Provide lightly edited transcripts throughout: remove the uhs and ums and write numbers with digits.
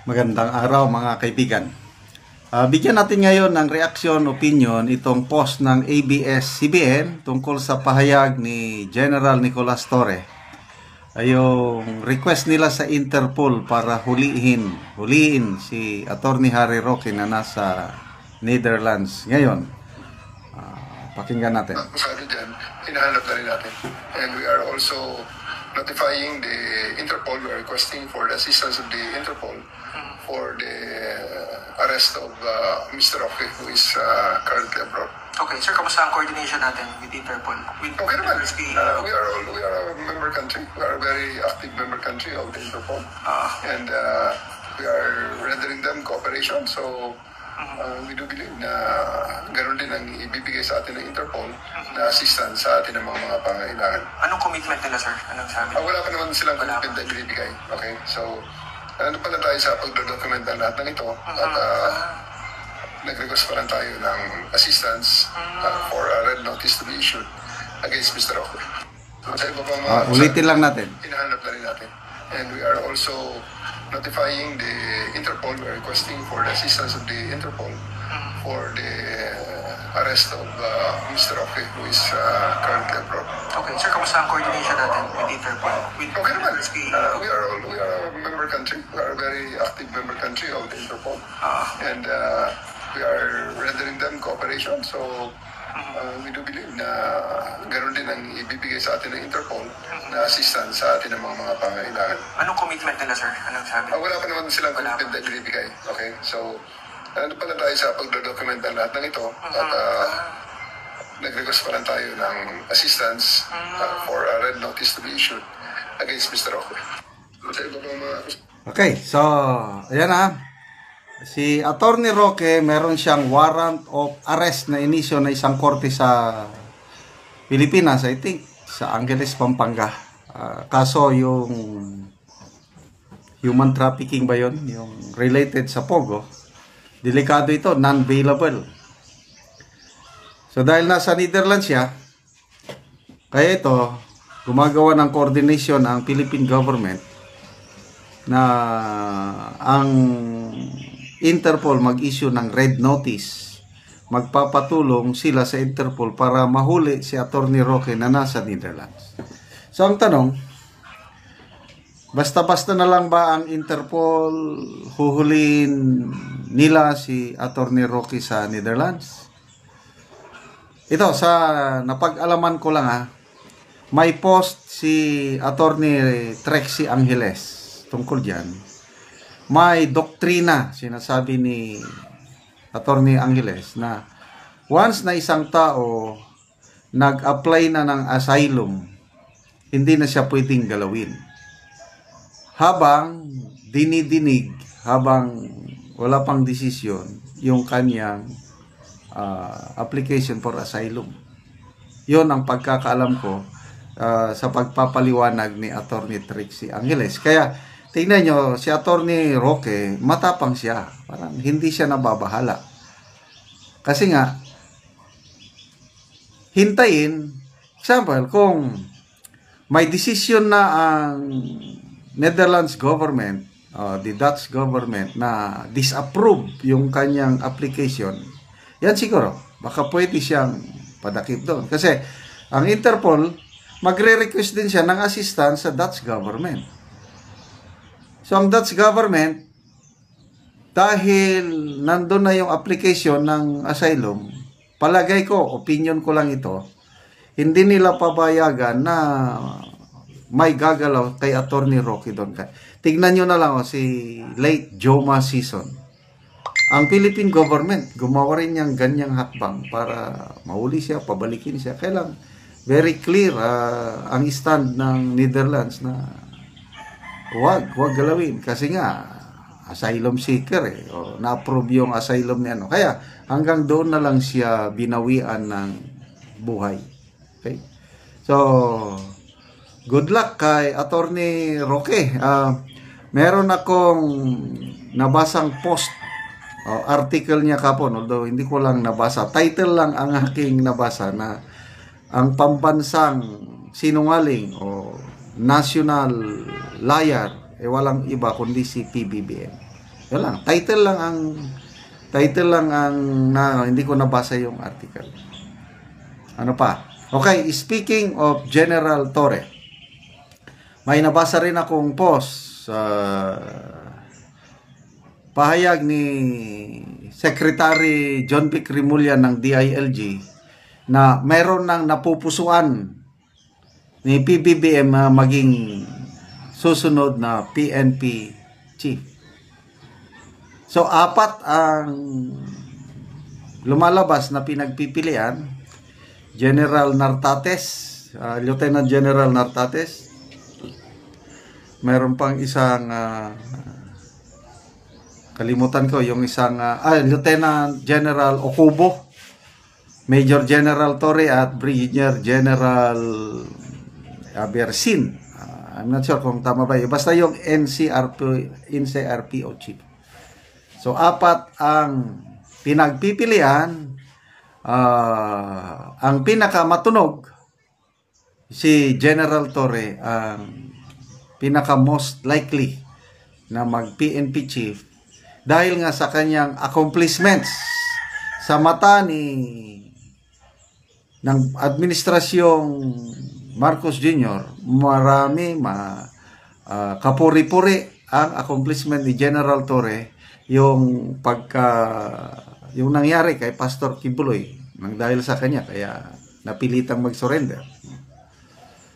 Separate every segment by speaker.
Speaker 1: Magandang araw mga kaibigan. Bigyan natin ngayon ng reaksyon, opinion itong post ng ABS-CBN tungkol sa pahayag ni General Nicolas Torre. Yung request nila sa Interpol para huliin si Attorney Harry Roque na nasa Netherlands ngayon. Pakinggan natin.
Speaker 2: Masyado dyan, hinahanap na rin natin. And we are also notifying the Interpol. We are requesting for the assistance of the Interpol for the arrest of Mr. Roque, who is currently abroad.
Speaker 3: Okay, sir, kamusta ang coordination natin with Interpol?
Speaker 2: Okay naman. We are a member country. We are a very active member country of the Interpol. And we are rendering them cooperation. So, we do believe na ganoon din ang ibibigay sa atin ng Interpol na assistance sa atin ng mga pangailangan.
Speaker 3: Anong commitment nila, sir? Anong sabi?
Speaker 2: Wala pa naman silang commitment na ibibigay. Okay, so ano pa lang tayo sa pagdodocument ng lahat ng ito at nag-request pa lang tayo ng assistance for a red notice to be issued against Mr. Roque. So, sa iba pang
Speaker 1: ulitin lang natin.
Speaker 2: Hinahanap na rin natin. And we are also notifying the Interpol. We are requesting for the assistance of the Interpol for the arrest of Mr. Roque, who is currently abroad.
Speaker 3: Okay, sir, kamusta ang coordination natin with Interpol?
Speaker 2: Okay naman. We are a member country. We are a very active member country of the Interpol. And we are rendering them cooperation. So, we do believe na ganoon din ang ibibigay sa atin ng Interpol na assistance sa atin ng mga pangailangan.
Speaker 3: Anong commitment nila, sir? Anong sabi?
Speaker 2: Wala pa naman silang commitment na ibibigay. Okay, so ano pa lang tayo sa pagdodocument ng lahat ng ito at nag-request pa lang tayo ng assistance for a red notice to be issued against Mr. Roque. Sa iba pang mga...
Speaker 1: Okay, so ayan na. Si Attorney Roque, meron siyang warrant of arrest na inisyo na isang korte sa Pilipinas, I think, sa Angeles, Pampanga. Kaso yung human trafficking ba yun? Yung related sa Pogo. Delikado ito, non-bailable. So dahil nasa Netherlands siya, kaya ito, gumagawa ng coordination ang Philippine government na ang Interpol mag-issue ng red notice. Magpapatulong sila sa Interpol para mahuli si Attorney Roque na nasa Netherlands. So ang tanong, basta-basta na lang ba ang Interpol huhulihin nila si Attorney Roque sa Netherlands? Ito, sa napag-alaman ko lang may post si Attorney Trixie Angeles tungkol dyan. May doktrina, sinasabi ni Attorney Angeles, na once na isang tao nag-apply na ng asylum, hindi na siya pwedeng galawin. Habang dinidinig, habang wala pang desisyon, yung kanyang application for asylum. Yun ang pagkakaalam ko sa pagpapaliwanag ni Attorney Trixie Angeles. Kaya tingnan nyo, si Attorney Roque, matapang siya. Parang hindi siya nababahala. Kasi nga, hintayin, example, kung may decision na ang Netherlands government, the Dutch government, na disapprove yung kanyang application, yan siguro, baka pwede siyang padakip doon. Kasi ang Interpol, magre-request din siya ng assistance sa Dutch government. So ang Dutch government, dahil nandun na yung application ng asylum, palagay ko, opinion ko lang ito, hindi nila pabayagan na may gagalaw kay Attorney Roque doon. Tignan nyo na lang si late Joma Sison. Ang Philippine government, gumawa rin niyang ganyang hakbang para mahuli siya, pabalikin siya. Kailang very clear ang stand ng Netherlands na wag galawin. Kasi nga, asylum seeker na-approve yung asylum niya. Kaya hanggang doon na lang siya binawian ng buhay. Okay? So, good luck kay Attorney Roque. Meron akong nabasang post article niya kapon, although hindi ko lang nabasa. Title lang ang aking nabasa na ang pambansang sinungaling o national liar walang iba kundi si PBBM. Yun lang. Title lang ang hindi ko nabasa yung article. Ano pa? Okay, speaking of General Torre, may nabasa rin akong post sa pahayag ni Secretary John Vic Remulla ng DILG na mayroon nang napupusuan ni PBBM maging susunod na PNP chief. So, 4 ang lumalabas na pinagpipilian. General Nartates, Lieutenant General Nartates. Mayroon pang isang kalimutan ko yung isang Lieutenant General Okubo, Major General Torre at Brigadier General Bersin. I'm not sure kung tama ba yun. Basta yung NCRPO chief. So, 4 ang pinagpipilian. Ang pinakamatunog si General Torre ang pinaka most likely na mag PNP chief dahil nga sa kanyang accomplishments sa mata ng administrasyong Marcos Jr. Marami kapuri-puri ang accomplishment ni General Torre, yung yung nangyari kay Pastor Kibuloy nang dahil sa kanya kaya napilitang mag-surrender.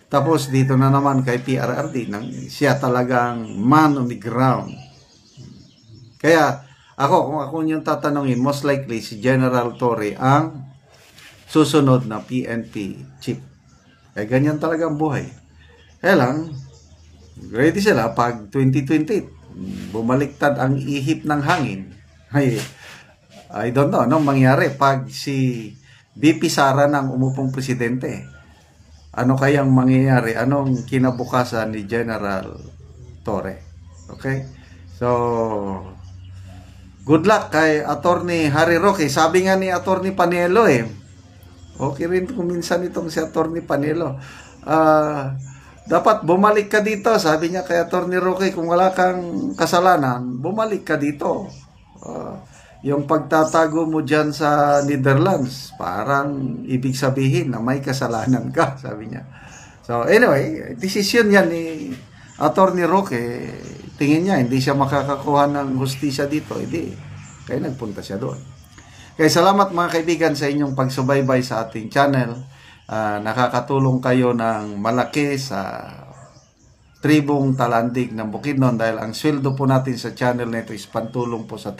Speaker 1: Tapos dito na naman kay PRRD nang siya talagang man on the ground. Kaya kung ako yung tatanungin, most likely si General Torre ang susunod na PNP chief. Ganyan talaga ang buhay. Kaya lang, ready sila pag 2028 bumaliktad ang ihip ng hangin. I don't know anong mangyari pag si VP Sara nang umupong presidente. Ano kayang mangyayari? Anong kinabukasan ni General Torre? Okay? So, good luck kay Attorney Harry Roque. Sabi nga ni Attorney Panelo okay rin kung minsan itong si Attorney Panelo. Dapat bumalik ka dito. Sabi niya kay Attorney Roque, kung wala kang kasalanan, bumalik ka dito. Yung pagtatago mo dyan sa Netherlands, parang ibig sabihin na may kasalanan ka, sabi niya. So anyway, desisyon yan ni Attorney Roque. Tingin niya, hindi siya makakakuha ng hustisya dito. Hindi, kaya nagpunta siya doon. Kaya salamat mga kaibigan sa inyong pagsubaybay sa ating channel. Nakakatulong kayo ng malaki sa tribong Talandig ng Bukidnon dahil ang sweldo po natin sa channel na ito is pantulong po sa